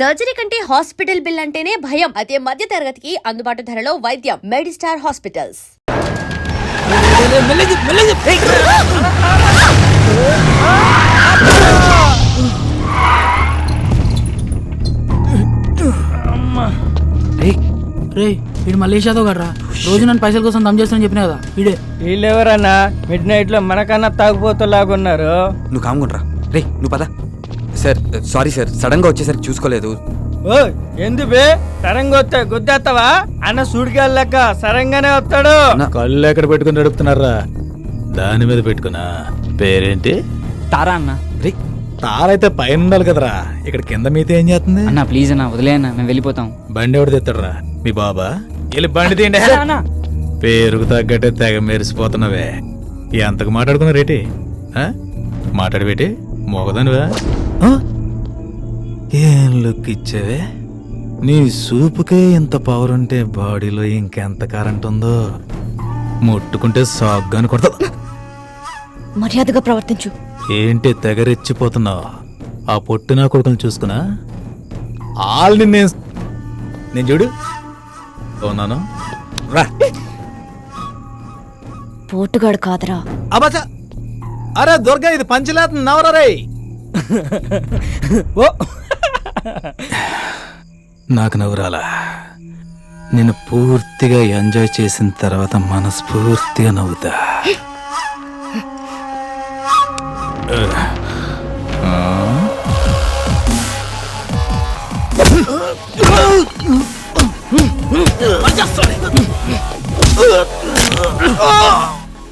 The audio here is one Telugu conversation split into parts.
సర్జరీ కంటే హాస్పిటల్ బిల్ అంటేనే భయం. అదే మధ్య తరగతికి అందుబాటు ధరలో వైద్యం. Medistar hospitals. వీడు మలేషియాతో కదరా, రోజు నన్ను పైసల కోసం దమ్ చేస్తానని చెప్పినా కదా. వీళ్ళెవరన్నా మిడ్ నైట్ లో మనకన్నా తాగుపోతులాగున్నారు. నువ్వు కాముకుంట్రా. రే నువ్వు పద. సార్ సారీ సార్, సడన్ గా వచ్చేసరికి చూసుకోలేదు. ఓ ఎందుబే సరంగా వస్తే గుద్దేస్తావా? అన్న సుడిగాళ్ళక సరంగానే వస్తాడు. కళ్ళు ఎక్కడ పెట్టుకుని నడుపుతున్నారా? దాని మీద పెట్టుకున్నా. పేరేంటి? తారా అన్న. రే తారైతే పైన ఉండాలి కదరా, ఇక్కడ కింద మీతో ఏం చేస్తుంది? అన్న ప్లీజ్ అన్న, వదిలే అన్న, మేము వెళ్ళిపోతాం. బండి ఎవడు తెస్తాడరా? మీ బాబా? వెళ్ళి బండి తీయండి. పేరుకు తగ్గట్టే తెగ మెరిసిపోతున్నావే. ఎంతకు మాట్లాడుకున్నా రేటి? మాట్లాడబెట్టి మోగదానివా? ఏం లుక్ ఇచ్చావే? నీ సూపుకే ఇంత పవర్ ఉంటే బాడీలో ఇంకెంత కరెంట్ ఉందో. ముట్టుకుంటే సాగ్గాని కొడతా. మర్యాదగా ప్రవర్తించు. ఏంటి తెగరెచ్చిపోతున్నావు? ఆ పొట్టినా కొడుకుని చూసుకున్నా ఆల్ నేను చూడు ఉన్నాను రా. పోటుగాడు కాదరా. అబ్బా అరే దుర్గా, ఇది పంచలేత నవరా రే. ఓ నాకు నవ్వురాలా? నేను పూర్తిగా ఎంజాయ్ చేసిన తర్వాత మనస్ఫూర్తిగా నవ్వుతా.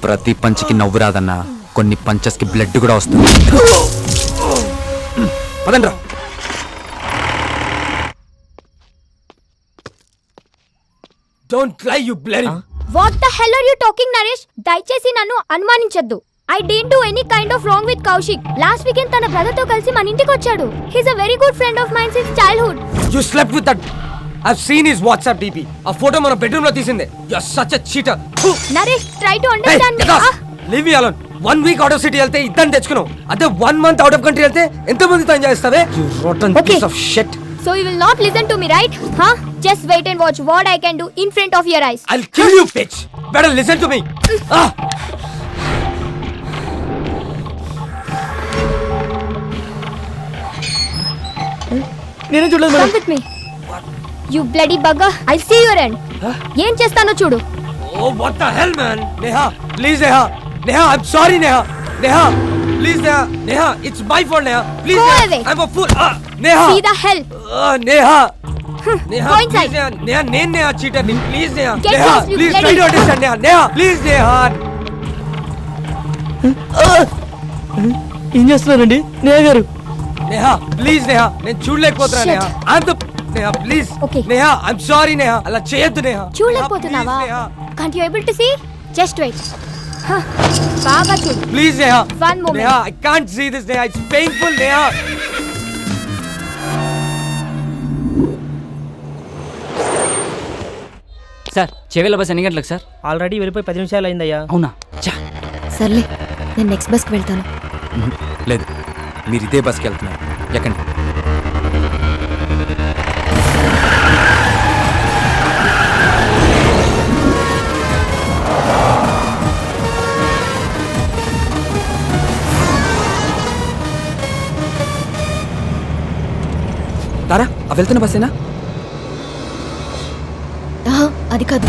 ప్రతి పంచికి నవ్వు రాదన్నా, కొన్ని పంచెస్ కి బ్లడ్ కూడా వస్తుంది. పదండ్రా. Don't lie, you bloody. What the hell are you talking, Naresh? దయచేసి నన్ను అనుమానించొద్దు. I didn't do any kind of wrong with Kaushik. Last weekend తన బ్రదర్ తో కలిసి మన ఇంటికి వచ్చాడు. He's a very good friend of mine since childhood. You slept with that. I've seen his WhatsApp DP. ఆ ఫోటో మన బెడ్రూమ్ లో తీసిందే. You're such a cheater. Naresh, try to understand me. Leave me alone. 1 week out of city వెళ్తే ఇద్దరిని తెచ్చుకున్నావు. అదే 1 month out of country వెళ్తే ఎంత మందితో ఎంజాయ్ చేస్తావే? You rotten piece of shit. So you will not listen to me, right? Huh? Just wait and watch what I can do in front of your eyes. I'll kill you, bitch. Better listen to me. నేనే చూడలేదు Come with me. You bloody bugger. I'll see your end. ఏం చేస్తానో చూడు. Oh, what the hell, man? Neha, please, Neha. Neha, I'm sorry, Neha. Neha, please, Neha. Neha, it's my fault, Neha. Please, Go Neha. away. I'm a fool. Neha. See the hell. Neha. Neha, Go please, inside. Neha. Neha, నేను Neha cheater ni. Please, Neha. Get Neha, lost, you please bloody- try to understand, Neha. Neha, please, Neha. ఏం చేస్తున్నారండి నేహ గారు? Neha, please, Neha. నేను చూడలేకపోతున్నా, Neha. I'm the Neha, please. Okay. Neha, I'm sorry, Neha. అలా చేయొద్దు, Neha. చూడలేకపోతున్నావా? Neha, Can't you able to see? Just wait. బాగా చూడు. please, Neha. One moment. Neha, I can't see this, Neha. It's painful, Neha. Sir Chevella bus ఎన్ని గంటలకు సార్? ఆల్రెడీ వెళ్ళిపోయి 10 నిమిషాలు అయిందయ్యా. అవునా? సర్లే, నేను నెక్స్ట్ బస్కి వెళ్తాను. లేదు, మీరు ఇదే బస్కి వెళ్తున్నారు. ఎక్కండి. తారా, ఆ వెళ్తున్న బస్సేనా? అది కాదు.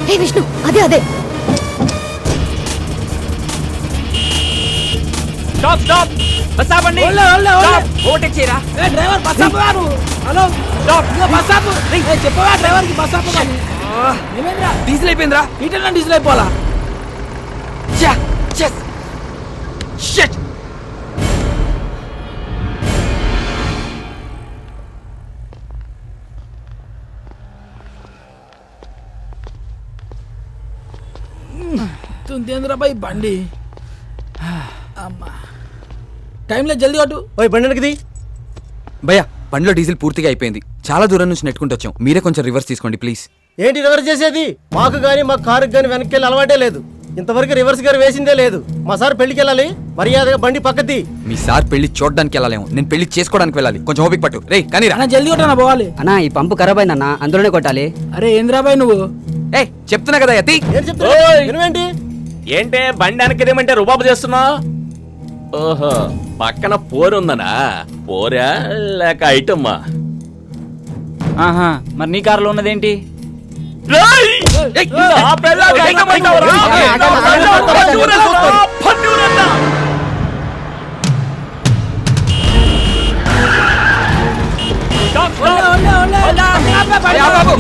హే విష్ణు, అదే అదే. Stop stop. బస్ ఆపండి. స్టాప్. ఓవర్టేక్ చేయరా. ఏ డ్రైవర్, బస్ ఆపవారు. Hello stop. బస్ ఆపు. చెప్పవా డ్రైవర్ కి బస్ ఆపమని? ఏమైందిరా? డీజిల్ అయిపోయిందిరా. ఇటన్నా డీజిల్ అయిపోవాలా? Shit. తుందేంద్రా బాయ్ బండి. అమ్మా, టైంలో జల్దీ కొట్టు. ఓయ్ బండి వెనక్కి తీ. భయ్యా, బండిలో డీజిల్ పూర్తిగా అయిపోయింది. చాలా దూరం నుంచి నెట్టుకుంటూ వచ్చాం. మీరే కొంచెం రివర్స్ తీసుకోండి ప్లీజ్. ఏంటి రివర్స్ చేసేది? మాకు కానీ మా కారుకి కానీ వెనక్కి వెళ్ళి అలవాటే లేదు. ఇంతవరకు రివర్స్ గారు వేసిందే లేదు. మా సార్ పెళ్లికి వెళ్ళాలి, మర్యాదగా బండి పక్కది. మీ సార్ పెళ్లి చూడడానికి వెళ్ళాలేమో, నేను పెళ్లి చేసుకోవడానికి వెళ్ళాలి. కొంచెం ఓపిక పట్టు. రే కానీ రా. అన్న జల్దీ కొట్టనా పోవాలి. అన్నా ఈ పంపు ఖరాబ్ అయిందన్నా, అందులోనే కొట్టాలి. అరే ఏంద్రాబాయ్ నువ్వు? ఏ చెప్తున్నా కదా యతి. ఏంటి చెప్తా వినవేంటి? ఏంటే బండి వెనకదేమంటే రుబాబు చేస్తున్నావు? ఓహో, పక్కన పోరుందనా? పోరా లేక ఐటమ్మా? ఆహా, మరి నీ కారులో ఉన్నదేంటి?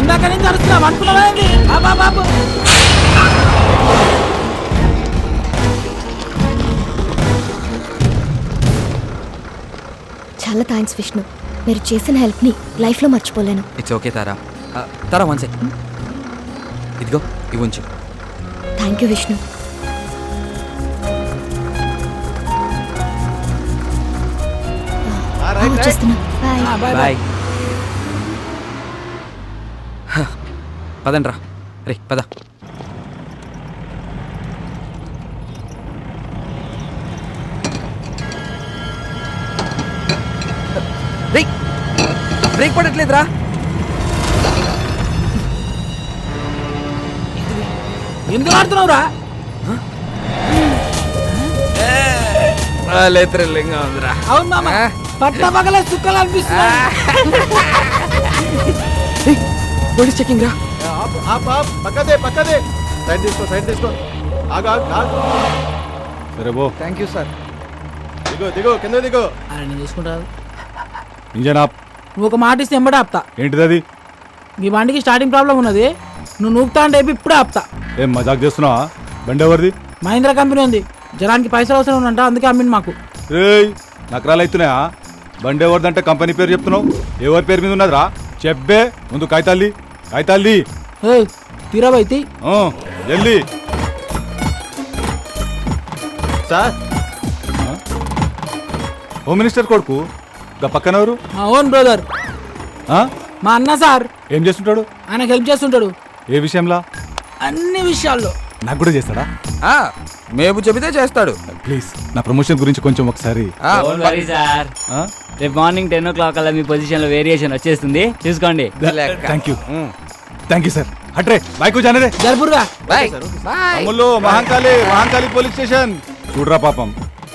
ఇందాక నుంచి అరుస్తున్నాం అనుకున్నావా ఏంది? బాబు చాలా థ్యాంక్స్ విష్ణు, మీరు చేసిన హెల్ప్ని లైఫ్లో మర్చిపోలేను. It's okay Tara. Tara one second. ఇదిగో ఇవి ఉంచు. Thank you Vishnu. వచ్చేస్తున్నా. బాయ్. బాయ్. పదండ్రా. రే పద. బ్రేక్ పడట్లేదురా. ఎందుకు ఆడుతున్నావురా? అవును మామ, పట్ట పగల చుక్కలు అనిపిస్తున్నా. పోలీస్ చెకింగ్ రా. పక్కదే పక్కదే. సైడ్ తీసుకో, సైడ్ తీసుకో. ఆగు ఆగు ఆగు. సరే బో. Thank you sir. దిగో దిగో, కింద దిగో. అరే నేను చూసుకుంటా. Engine off. నువ్వు ఒక మాట ఇస్తే ఎంబడే ఆపుతా. ఏంటిది అది? ఈ బండికి స్టార్టింగ్ ప్రాబ్లం ఉన్నది, నువ్వు నూపుతా అంటే ఇప్పుడే ఆపుతా. ఏం మజాక్ చేస్తున్నావా? బండి ఎవరిది? మహీంద్రా కంపెనీ ఉంది, జనానికి పైసలు అవసరం ఉందంట, అందుకే అమ్మింది మాకు. రేయ్ నకరాలు అవుతున్నాయా? బండి ఎవరిదంటే కంపెనీ పేరు చెప్తున్నావు? ఎవరి పేరు మీద ఉన్నదిరా? చెప్పే ముందు కాగితాల్ది. కాగితాల్ది తీరాబైతి జల్దీ. సార్ హోమ్ మినిస్టర్ కొడుకు గా పక్కన ఎవరు? మా ఓన్ బ్రదర్, ఆ? మా అన్న సార్. ఏం చేస్తుంటాడు? ఆయనకు హెల్ప్ చేస్తుంటాడు ఏ విషయంలో? అన్ని విషయాల్లో. నాకు కూడా చేస్తాడా? మేపు చెబితే చేస్తాడు. ప్లీజ్ నా ప్రమోషన్ గురించి కొంచెం ఒకసారి. సార్ ఆ? రేపు మార్నింగ్ 10 o'clock అలా మీ పొజిషన్ లో వేరియేషన్ వచ్చేస్తుంది, చూసుకోండి. Thank you. Thank you sir. హట్రే బైక్ జానరే. జరుపురుగా. బాయ్. అమ్ముల్లో మహాంకాళి పోలీస్ స్టేషన్. చూడరా పాపం,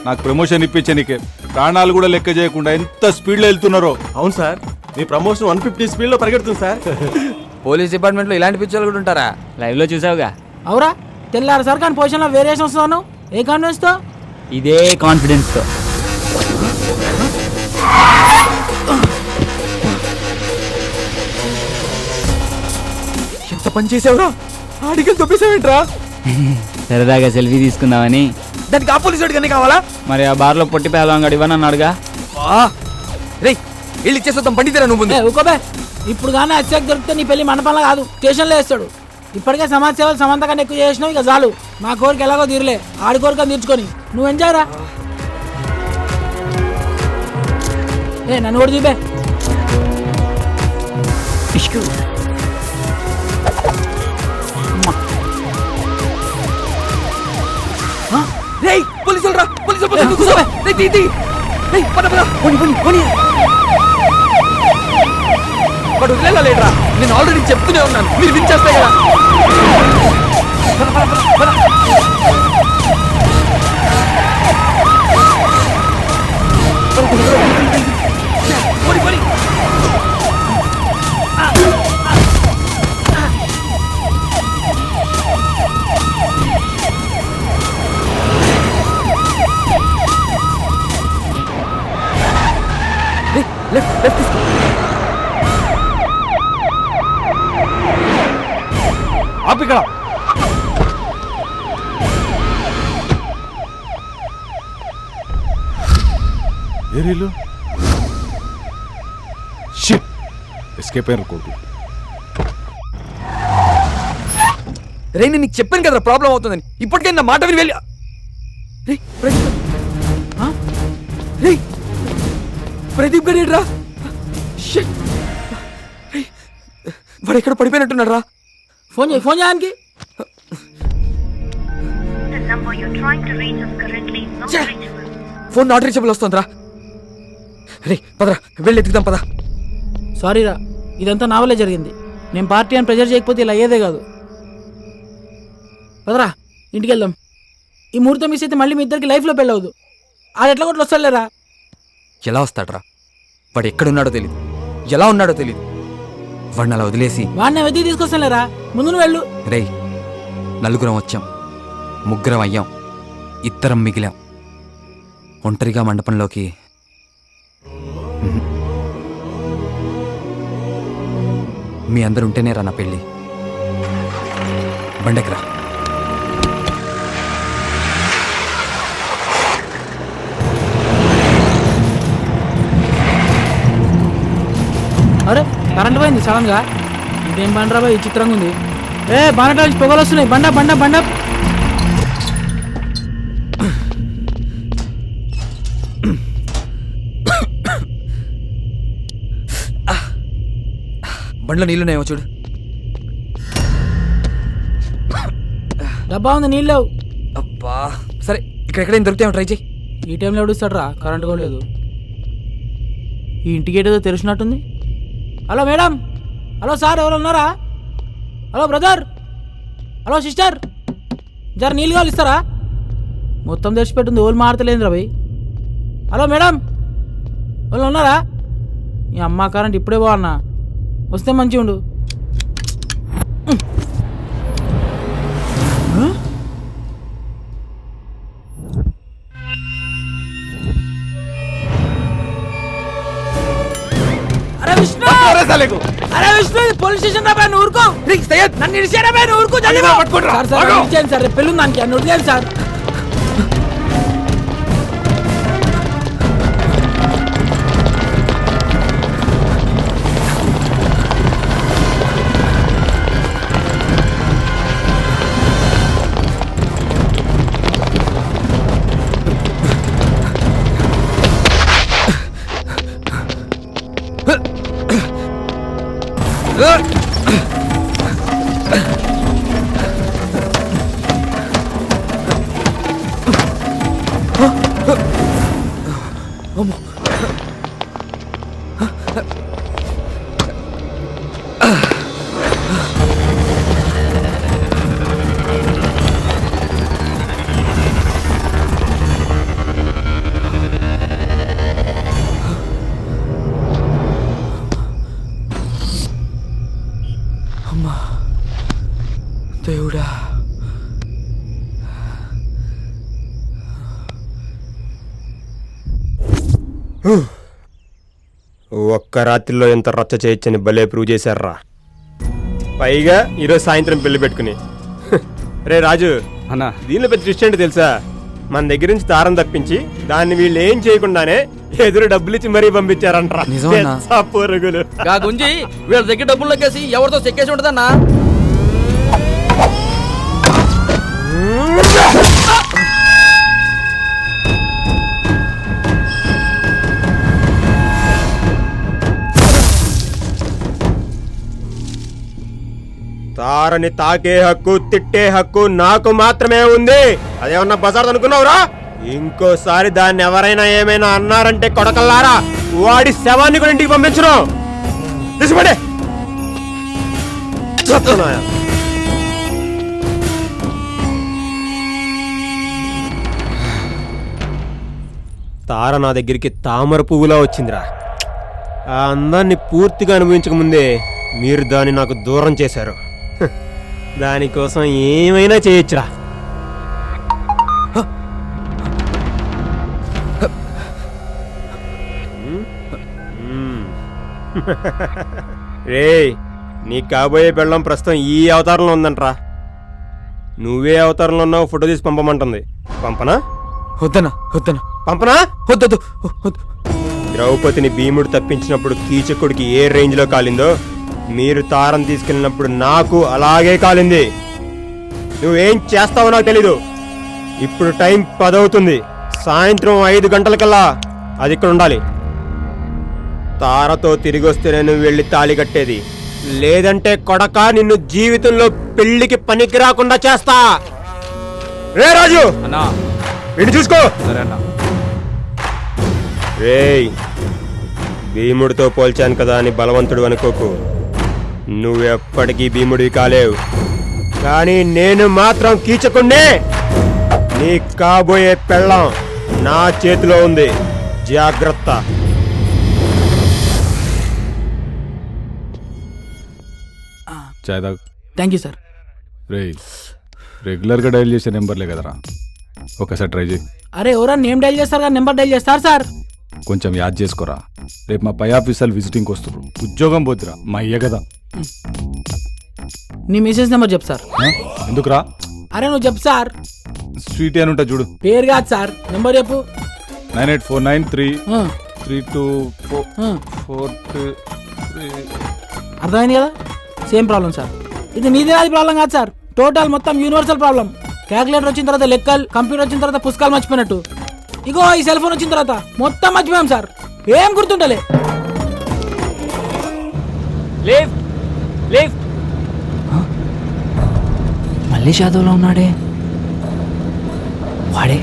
నాకు ప్రమోషన్ ఇప్పించే నీకే ప్రాణాలు కూడా లెక్క చేయకుండా ఎంత స్పీడ్ లో వెళ్తున్నారో. అవును సార్, మీ ప్రమోషన్ 150 స్పీడ్ లో పరిగెడుతుంది సార్. పోలీస్ డిపార్ట్మెంట్ లో ఇలాంటి పిక్చర్లు కూడా ఉంటారా? లైవ్ లో చూసావుగా. అవురా, తెల్లారు సార్ కానీ పొజిషన్ లో వేరియేషన్ వస్తున్నాను. ఏ కాన్ఫిడెన్స్ తో? ఇదే కాన్ఫిడెన్స్ తో. ఎంత పని చేసావురా? ఆడికి తొప్పేసావేంట్రా? సరదాగా సెల్ఫీ తీసుకుందామని. దానికి ఆ పోలీసు వాడికి అన్నీ కావాలా? మరి ఆ బార్ లో పొట్టి పేలవాడు ఇవ్వనన్నాడుగా. రే వెళ్ళి ఇచ్చేస్తాం. పండితేరా నువ్వు ముందు. ఊకోబే, ఇప్పుడు కానీ అత్యాక్ దొరికితే నీ పెళ్లి మండపంలో కాదు, స్టేషన్లో వేస్తాడు. ఇప్పటికే సమాజ సేవలు సమంత కన్నా ఎక్కువ చేసినావు, ఇక చాలు. మా కోరిక ఎలాగో తీరలే, ఆడి కోరిక తీర్చుకొని నువ్వు ఎంజాయ్ రా. నన్ను కూడా చూపే. పోలీసులు రా. వాడు వదిలేరా? నేను ఆల్రెడీ చెప్తూనే ఉన్నాను, మీరు వినిచేస్తాయి కదా. ఆపిక్కడ. ఏరీలు ఎస్కేప్ అయిన కొడుకు. రే నేను నీకు చెప్పాను కదా ప్రాబ్లం అవుతుందని. ఇప్పటికే నా మాట విని వెళ్ళి. ప్రదీప్ గడిరా. వాడు ఎక్కడ పడిపోయినట్టున్నాడు రా. ఫోన్ చేయడానికి ఫోన్ నాట్ రీచబుల్ వస్తుందిరా. రే పదరా వెళ్ళి ఎత్తుకుదాం పద. సారీరా, ఇదంతా నా వల్లే జరిగింది. నేను పార్టీ అని ప్రెజర్ చేయకపోతే ఇలా అయ్యేదే కాదు. పదరా ఇంటికి వెళ్దాం. ఈ ముహూర్తం మిస్ అయితే మళ్ళీ మీ ఇద్దరికి లైఫ్లో పెళ్ళవద్దు. ఆడు ఎట్లా కొట్లు వస్తాడులేరా. ఎలా వస్తాడ్రా? వాడు ఎక్కడున్నాడో తెలీదు, ఎలా ఉన్నాడో తెలీదు. వాడిని అలా వదిలేసి వాడిని వెతికి తీసుకొస్తానులేరా. ముందు నువ్వు వెళ్ళు. రేయ్, నలుగురం వచ్చాం, ముగ్గురం అయ్యాం, ఇద్దరం మిగిలాం. ఒంటరిగా మండపంలోకి మీ అందరు ఉంటేనే రా నా పెళ్ళి. బండెకరా. అరే కరెంట్ పోయింది సడన్ గా. ఇదేం బండరా బాయ్, చిత్రంగా ఉంది. బాగా పొగలు వస్తున్నాయి. బండ బండ బండ. బండ్లో నీళ్ళున్నాయేమో చూడు. డబ్బా ఉంది, నీళ్ళు లేవు. అబ్బా సరే, ఇక్కడెక్కడేం దొరుకుతాయేమో ట్రై చేయి. ఈ టైంలో ఎవడుస్తాడు రా, కరెంట్ కూడా లేదు. ఈ ఇంటికి ఏదో తెలిసినట్టుంది. హలో మేడం, హలో సార్, ఎవరు ఉన్నారా? హలో బ్రదర్, హలో సిస్టర్, జర నీళ్ళు కావాలి ఇస్తారా? మొత్తం తెచ్చిపెట్టింది, ఓళ్ళు మారతలేదురా భయ్. హలో మేడం, వాళ్ళు ఉన్నారా? ఈ అమ్మ కరెంట్ ఇప్పుడే బాగున్నా, వస్తే మంచిగా ఉండు. అరే విష్ణు, అరే విష్ణు, పోలీస్ స్టేషన్ రా బాయ్, ఊరుకో. నన్ను ఇడిచారా బాయ్, ఊరుకో. సార్ పెళ్ళి దానికి అన్ను వదిలేను సార్. దేవుడా, ఒక్క రాత్రిలో ఎంత రచ్చ చేయొచ్చని భలే ప్రూవ్ చేశారా. పైగా ఈరోజు సాయంత్రం పెళ్లి పెట్టుకుని. రే రాజు అన్నా, దీనిలో పెద్ద ట్విస్ట్ ఏంటి తెలుసా? మన దగ్గర నుంచి తారం తప్పించి దాన్ని వీళ్ళు ఏం చేయకుండానే ఎదురు డబ్బులు ఇచ్చి మరీ పంపించారంటారా. నిజమన్నా? పొరుగులు గుంజి వీళ్ళ దగ్గర డబ్బులు లెక్కేసి ఎవరితో చెక్కేసి ఉంటుందన్నా. తారని తాకే హక్కు, తిట్టే హక్కు నాకు మాత్రమే ఉంది. అదేమన్నా బజార్ అనుకున్నావురా? ఇంకోసారి దాన్ని ఎవరైనా ఏమైనా అన్నారంటే కొడకల్లారా, వాడి శవాన్ని కూడా ఇంటికి పంపించను. తీసుకోండి. తార నా దగ్గరికి తామర పువ్వులా వచ్చిందిరా. ఆ అందాన్ని పూర్తిగా అనుభవించక ముందే మీరు దాన్ని నాకు దూరం చేశారు. దానికోసం ఏమైనా చేయొచ్చురా. రేయ్, నీ కాబోయే పెళ్ళం ప్రస్తుతం ఈ అవతారంలో ఉందంట్రా. నువ్వే అవతారంలో ఉన్నావు, ఫోటో తీసి పంపమంటుంది. పంపనా? వద్దనా వద్దనా పంపనా? వద్దొద్దు. ద్రౌపదిని భీముడు తప్పించినప్పుడు కీచకుడికి ఏ రేంజ్లో కాలిందో, మీరు తారం తీసుకెళ్ళినప్పుడు నాకు అలాగే కాలింది. నువ్వేం చేస్తావో నాకు తెలీదు. ఇప్పుడు టైం 10 అవుతుంది. సాయంత్రం 5 గంటలకల్లా అది ఇక్కడ ఉండాలి. తారతో తిరిగి వస్తేనే నువ్వు వెళ్ళి తాళి కట్టేది. లేదంటే కొడక నిన్ను జీవితంలో పెళ్లికి పనికి రాకుండా చేస్తా. రే రాజు అన్నా ఇటు చూసుకో. సరే అన్నా. రేయ్, భీముడితో పోల్చాను కదా అని బలవంతుడు అనుకోకు. నువ్వెప్పటికీ భీముడివి కాలేవు. కానీ నేను మాత్రం కీచకుండే. నీ కాబోయే పెళ్ళం నా చేతిలో ఉంది, జాగ్రత్త. చాయ్ తాగు. Thank you sir. రే రెగ్యులర్గా డైల్ చేసే నెంబర్లే కదరా, ఒకసారి ట్రై చేయి. అరే ఎవరన్నా నేమ్ డైల్ చేస్తారు కదా, నెంబర్ డైల్ చేస్తారు సార్. కొంచెం యాద్ చేసుకోరా. రేపు మా పై ఆఫీసర్లు విజిటింగ్కి వస్తారు. ఉద్యోగం పోతురా మా అయ్య కదా. నీ మెసేజ్ నెంబర్ చెప్పు సార్. ఎందుకురా? అరే నువ్వు చెప్పు సార్. స్వీట్ అని ఉంటా చూడు. పేరు కాదు సార్, నెంబర్ చెప్పు. 9849322423. అర్థమైంది కదా, సేమ్ ప్రాబ్లం సార్. ఇది నీది నాది ప్రాబ్లం కాదు సార్, టోటల్ మొత్తం యూనివర్సల్ ప్రాబ్లం. క్యాలిక్యులేటర్ వచ్చిన తర్వాత లెక్కలు, కంప్యూటర్ వచ్చిన తర్వాత పుస్తకాలు మర్చిపోయినట్టు. ఇగో ఈ సెల్ ఫోన్ వచ్చిన తర్వాత మొత్తం మర్చిపోయాం సార్, ఏం గుర్తుంటలే. Lift lift. మళ్ళీ షాదోలో ఉన్నాడే వాడే.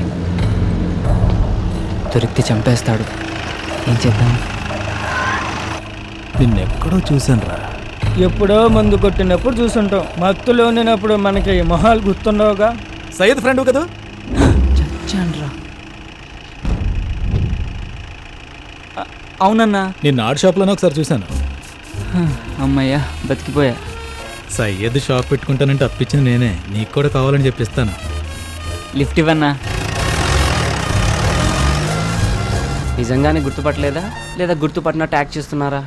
దొరికితే చంపేస్తాడు. ఏం చేద్దాం? నిన్నెక్కడో చూసాను రా. ఎప్పుడో మందు కొట్టినప్పుడు చూసుంటాం. మత్తులో ఉన్నప్పుడు మనకి మొహాలు గుర్తుండవుగా. సయ్యద్ ఫ్రెండ్ కదా. చచ్చాన్రా. అవునన్నా. నిన్న ఆర్ట్ షాప్లోనే ఒకసారి చూశాను. అమ్మయ్యా బతికిపోయా. సయ్యద్ షాప్ పెట్టుకుంటానంటే అప్పించింది నేనే, నీకు కూడా కావాలని చెప్పిస్తాను. లిఫ్ట్ ఇవ్వన్నా. నిజంగానే గుర్తుపట్టలేదా లేదా గుర్తుపట్టినట్టు యాక్ట్ చేస్తున్నారా?